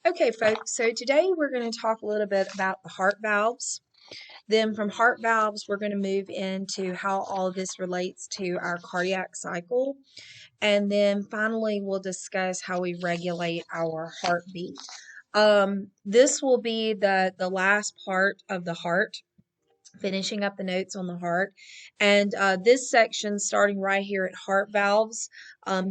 Okay, folks, so today we're going to talk a little bit about the heart valves. Then from heart valves, we're going to move into how all this relates to our cardiac cycle. And then finally, we'll discuss how we regulate our heartbeat. This will be the last part of the heart, finishing up the notes on the heart. And this section, starting right here at heart valves,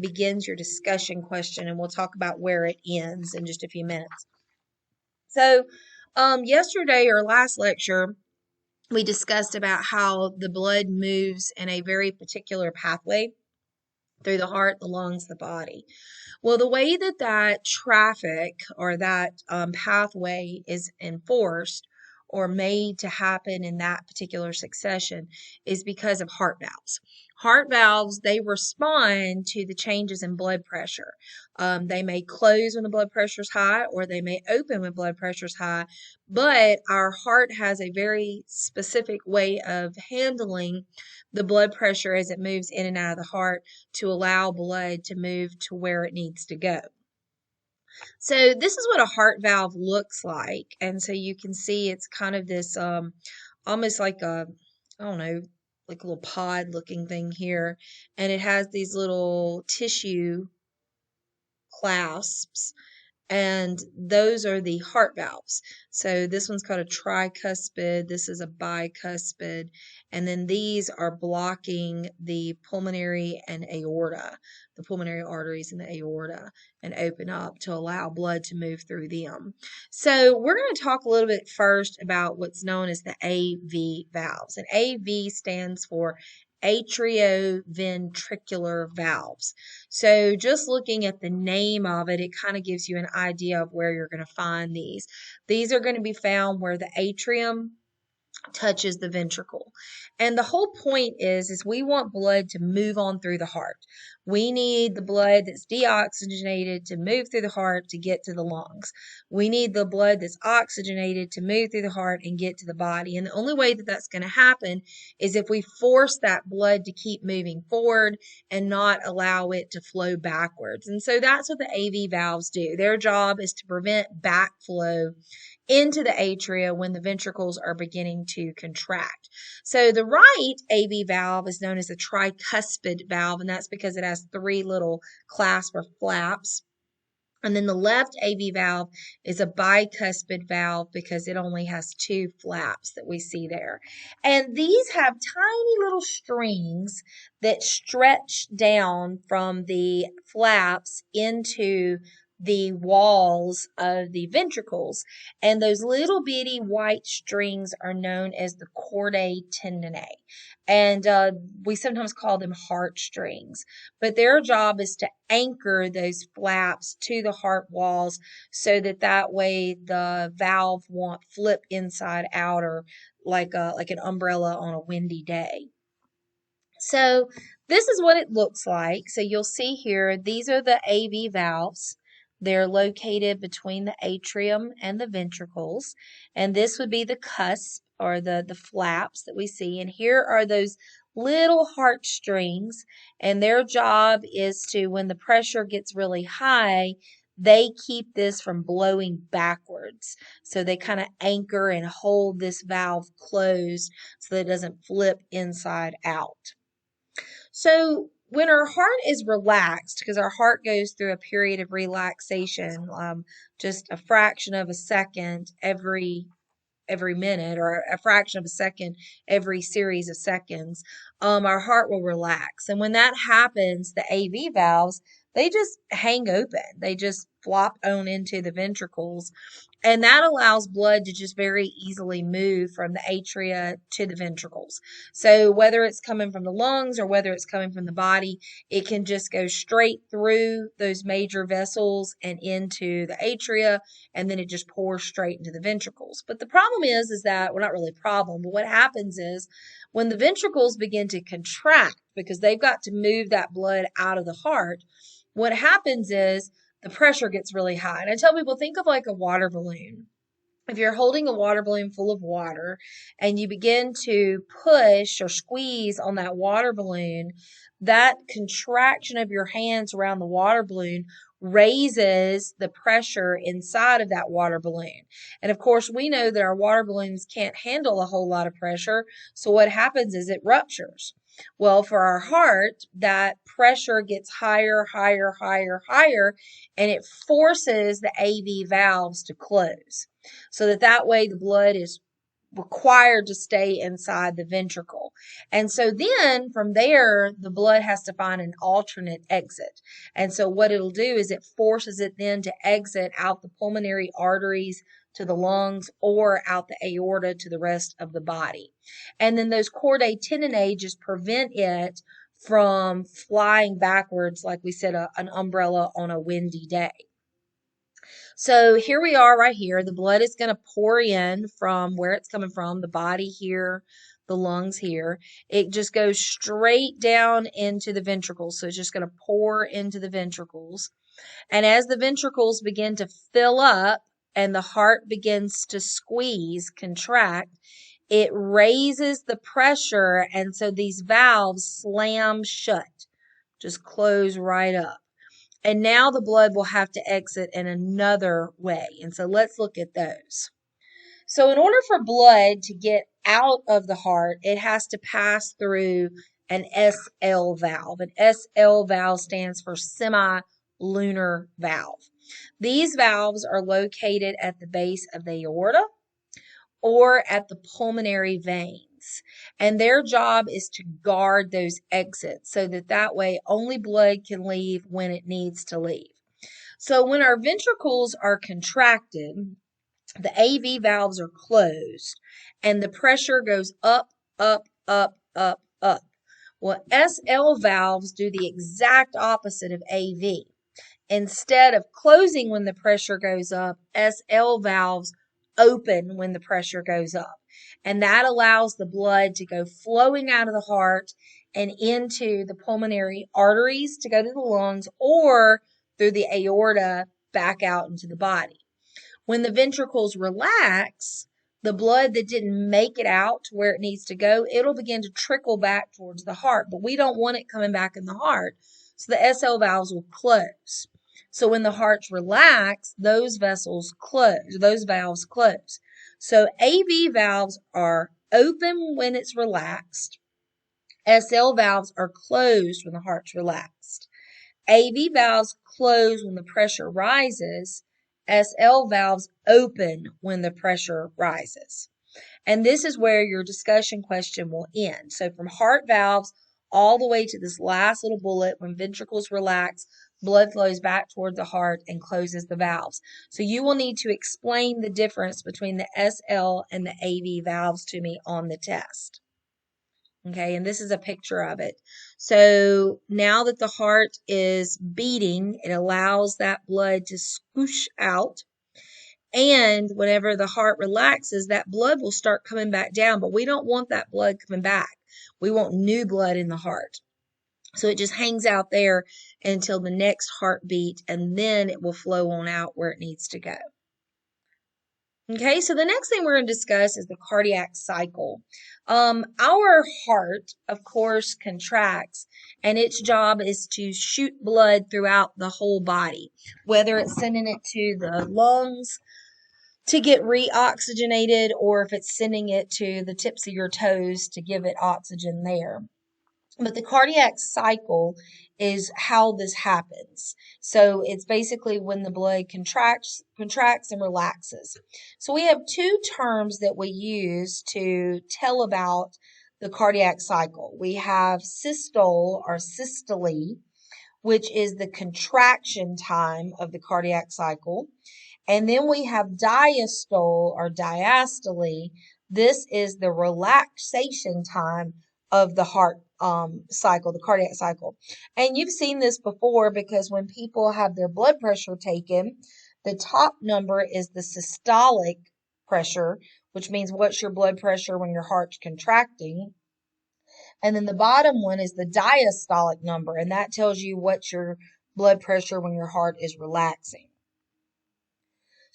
begins your discussion question, and we'll talk about where it ends in just a few minutes. So, yesterday or last lecture, we discussed about how the blood moves in a very particular pathway through the heart, the lungs, the body. Well, the way that that traffic or that pathway is enforced or made to happen in that particular succession is because of heart valves. Heart valves, they respond to the changes in blood pressure. They may close when the blood pressure is high, or they may open when blood pressure is high, but our heart has a very specific way of handling the blood pressure as it moves in and out of the heart to allow blood to move to where it needs to go. So this is what a heart valve looks like. And so you can see it's kind of this almost like a, I don't know, like a little pod looking thing here. And it has these little tissue clasps, and those are the heart valves. So this one's called a tricuspid, this is a bicuspid, and then these are blocking the pulmonary and aorta, the pulmonary arteries and the aorta, and open up to allow blood to move through them. So we're going to talk a little bit first about what's known as the AV valves. And AV stands for atrioventricular valves. So just looking at the name of it, it kind of gives you an idea of where you're going to find these. These are going to be found where the atrium touches the ventricle. And the whole point is we want blood to move on through the heart. We need the blood that's deoxygenated to move through the heart to get to the lungs. We need the blood that's oxygenated to move through the heart and get to the body. And the only way that that's going to happen is if we force that blood to keep moving forward and not allow it to flow backwards. And so that's what the AV valves do. Their job is to prevent backflow into the atria when the ventricles are beginning to contract. So the right AV valve is known as a tricuspid valve, and that's because it has three little clasp or flaps. And then the left AV valve is a bicuspid valve because it only has two flaps that we see there. And these have tiny little strings that stretch down from the flaps into the walls of the ventricles. And those little bitty white strings are known as the chordae tendineae. And we sometimes call them heartstrings. But their job is to anchor those flaps to the heart walls so that way the valve won't flip inside out or like an umbrella on a windy day. So this is what it looks like. So you'll see here, these are the AV valves. They're located between the atrium and the ventricles. And this would be the cusp or the flaps that we see. And here are those little heartstrings. And their job is to, when the pressure gets really high, they keep this from blowing backwards. So they kind of anchor and hold this valve closed so that it doesn't flip inside out. So when our heart is relaxed, because our heart goes through a period of relaxation, just a fraction of a second every minute, or a fraction of a second every series of seconds, our heart will relax. And when that happens, the AV valves, they just hang open. They just flop on into the ventricles. And that allows blood to just very easily move from the atria to the ventricles. So whether it's coming from the lungs or whether it's coming from the body, it can just go straight through those major vessels and into the atria, and then it just pours straight into the ventricles. But the problem is that, well, not really a problem, but what happens is when the ventricles begin to contract, because they've got to move that blood out of the heart, what happens is the pressure gets really high. And I tell people, think of like a water balloon. If you're holding a water balloon full of water and you begin to push or squeeze on that water balloon, that contraction of your hands around the water balloon raises the pressure inside of that water balloon. And of course, we know that our water balloons can't handle a whole lot of pressure. So what happens is it ruptures. Well, for our heart, that pressure gets higher, higher, higher, higher, and it forces the AV valves to close. So that way the blood is required to stay inside the ventricle. And so then from there, the blood has to find an alternate exit. And so what it'll do is it forces it then to exit out the pulmonary arteries to the lungs or out the aorta to the rest of the body. And then those chordae tendineae just prevent it from flying backwards, like we said, an umbrella on a windy day. So here we are right here. The blood is going to pour in from where it's coming from, the body here, the lungs here. It just goes straight down into the ventricles. So it's just going to pour into the ventricles. And as the ventricles begin to fill up and the heart begins to squeeze, contract, it raises the pressure. And so these valves slam shut, just close right up. And now the blood will have to exit in another way. And so let's look at those. So in order for blood to get out of the heart, it has to pass through an SL valve. An SL valve stands for semi-lunar valve. These valves are located at the base of the aorta or at the pulmonary veins. And their job is to guard those exits so that way only blood can leave when it needs to leave. So when our ventricles are contracted, the AV valves are closed and the pressure goes up, up, up, up, up. Well, SL valves do the exact opposite of AV. Instead of closing when the pressure goes up, SL valves open when the pressure goes up. And that allows the blood to go flowing out of the heart and into the pulmonary arteries to go to the lungs or through the aorta back out into the body. When the ventricles relax, the blood that didn't make it out to where it needs to go, it'll begin to trickle back towards the heart. But we don't want it coming back in the heart. So the SL valves will close. So when the heart's relaxed, those valves close. So AV valves are open when it's relaxed. SL valves are closed when the heart's relaxed. AV valves close when the pressure rises. SL valves open when the pressure rises. And this is where your discussion question will end. So from heart valves all the way to this last little bullet, when ventricles relax, blood flows back toward the heart and closes the valves. So you will need to explain the difference between the SL and the AV valves to me on the test. Okay, and this is a picture of it. So now that the heart is beating, it allows that blood to swoosh out. And whenever the heart relaxes, that blood will start coming back down. But we don't want that blood coming back. We want new blood in the heart. So it just hangs out there until the next heartbeat, and then it will flow on out where it needs to go. Okay, so the next thing we're going to discuss is the cardiac cycle. Our heart, of course, contracts, and its job is to shoot blood throughout the whole body, whether it's sending it to the lungs to get reoxygenated or if it's sending it to the tips of your toes to give it oxygen there. But the cardiac cycle is how this happens. So it's basically when the blood contracts and relaxes. So we have two terms that we use to tell about the cardiac cycle. We have systole or systole, which is the contraction time of the cardiac cycle. And then we have diastole or diastole. This is the relaxation time of the heart cycle, the cardiac cycle. And you've seen this before because when people have their blood pressure taken, the top number is the systolic pressure, which means what's your blood pressure when your heart's contracting. And then the bottom one is the diastolic number, and that tells you what's your blood pressure when your heart is relaxing.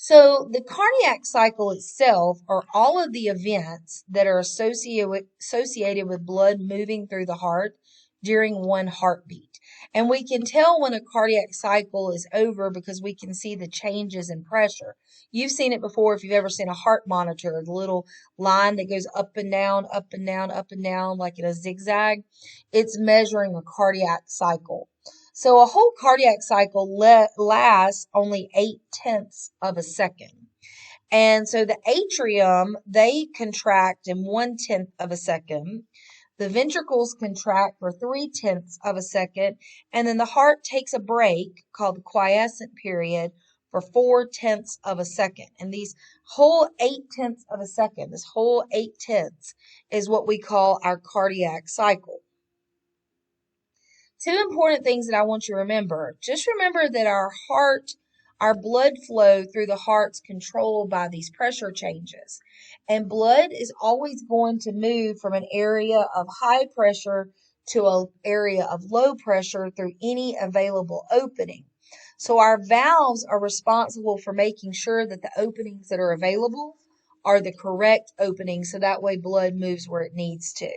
So the cardiac cycle itself are all of the events that are associated with blood moving through the heart during one heartbeat. And we can tell when a cardiac cycle is over because we can see the changes in pressure. You've seen it before if you've ever seen a heart monitor, the little line that goes up and down, up and down, up and down, like in a zigzag. It's measuring a cardiac cycle. So a whole cardiac cycle lasts only 8/10 of a second. And so the atrium, they contract in 1/10 of a second. The ventricles contract for 3/10 of a second. And then the heart takes a break called the quiescent period for 4/10 of a second. And these whole 8/10 of a second, this whole 8/10 is what we call our cardiac cycle. Two important things that I want you to remember. Just remember that our blood flow through the heart's controlled by these pressure changes. And blood is always going to move from an area of high pressure to an area of low pressure through any available opening. So our valves are responsible for making sure that the openings that are available are the correct openings so that way blood moves where it needs to.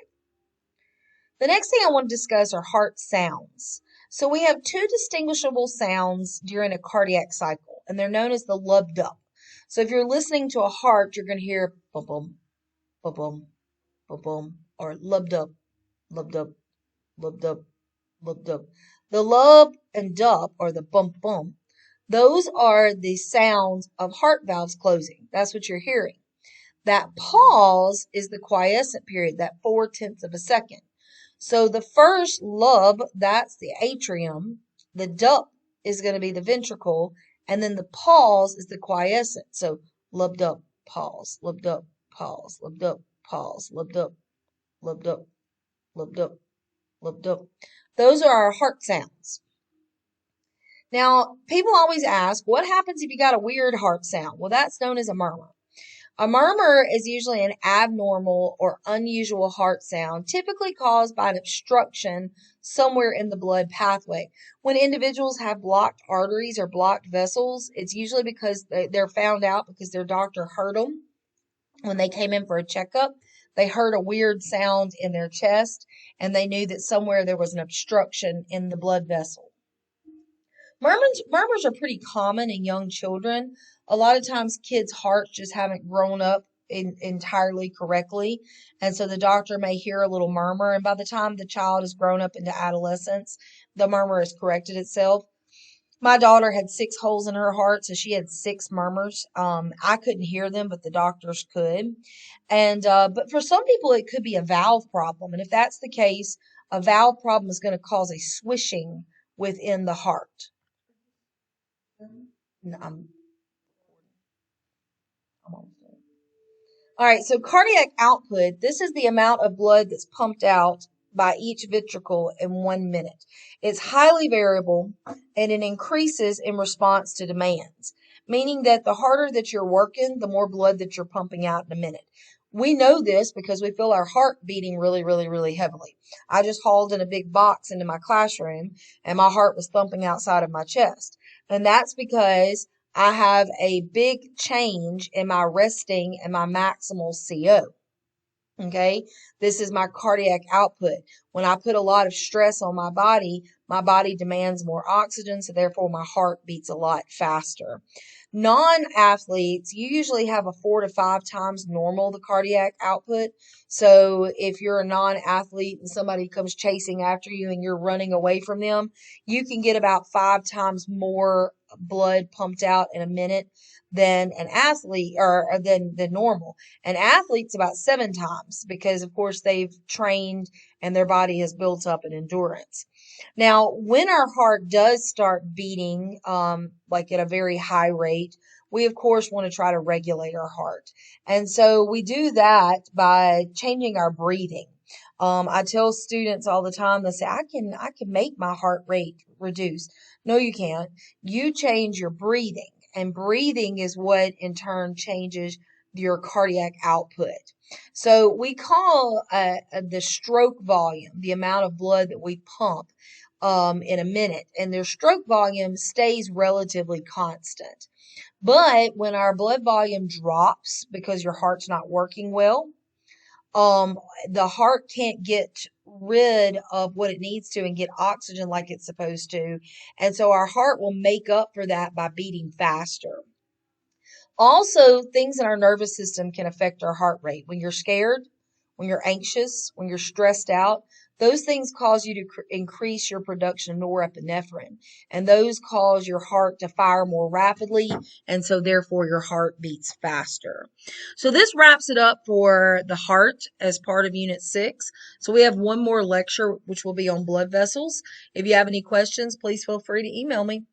The next thing I want to discuss are heart sounds. So we have two distinguishable sounds during a cardiac cycle, and they're known as the lub-dub. So if you're listening to a heart, you're going to hear bum-bum, bum-bum, bum-bum, or lub-dub, lub-dub, lub-dub, lub-dub. The lub and dub, or the bum-bum, those are the sounds of heart valves closing. That's what you're hearing. That pause is the quiescent period, that 4/10 of a second. So the first lub, that's the atrium. The dup is going to be the ventricle. And then the pause is the quiescent. So lub dup, pause, lub dup, pause, lub dup, pause, lub dup, lub dup, lub dup, lub dup. Those are our heart sounds. Now, people always ask, what happens if you got a weird heart sound? Well, that's known as a murmur. A murmur is usually an abnormal or unusual heart sound, typically caused by an obstruction somewhere in the blood pathway. When individuals have blocked arteries or blocked vessels, it's usually because they're found out because their doctor heard them when they came in for a checkup. They heard a weird sound in their chest, and they knew that somewhere there was an obstruction in the blood vessel. Murmurs are pretty common in young children. A lot of times kids' hearts just haven't grown up entirely correctly. And so the doctor may hear a little murmur. And by the time the child has grown up into adolescence, the murmur has corrected itself. My daughter had 6 holes in her heart, so she had 6 murmurs. I couldn't hear them, but the doctors could. And but for some people, it could be a valve problem. And if that's the case, a valve problem is going to cause a swishing within the heart. I'm almost done. All right, so cardiac output, this is the amount of blood that's pumped out by each ventricle in 1 minute. It's highly variable and it increases in response to demands, meaning that the harder that you're working, the more blood that you're pumping out in a minute. We know this because we feel our heart beating really, really, really heavily. I just hauled in a big box into my classroom and my heart was thumping outside of my chest. And that's because I have a big change in my resting and my maximal CO. Okay, this is my cardiac output. When I put a lot of stress on my body demands more oxygen, so therefore my heart beats a lot faster. Non-athletes, you usually have a 4 to 5 times normal the cardiac output. So if you're a non-athlete and somebody comes chasing after you and you're running away from them, you can get about 5 times more blood pumped out in a minute than an athlete or than normal. An athlete's about 7 times because of course they've trained and their body has built up an endurance. Now, when our heart does start beating, like at a very high rate, we of course want to try to regulate our heart. And so we do that by changing our breathing. I tell students all the time, they say, I can make my heart rate reduce. No, you can't. You change your breathing, and breathing is what in turn changes your cardiac output. So we call the stroke volume, the amount of blood that we pump in a minute, and their stroke volume stays relatively constant. But when our blood volume drops because your heart's not working well, um, the heart can't get rid of what it needs to and get oxygen like it's supposed to. And so our heart will make up for that by beating faster. Also, things in our nervous system can affect our heart rate. When you're scared, when you're anxious, when you're stressed out, those things cause you to increase your production of norepinephrine, and those cause your heart to fire more rapidly, and so therefore your heart beats faster. So this wraps it up for the heart as part of Unit 6. So we have one more lecture, which will be on blood vessels. If you have any questions, please feel free to email me.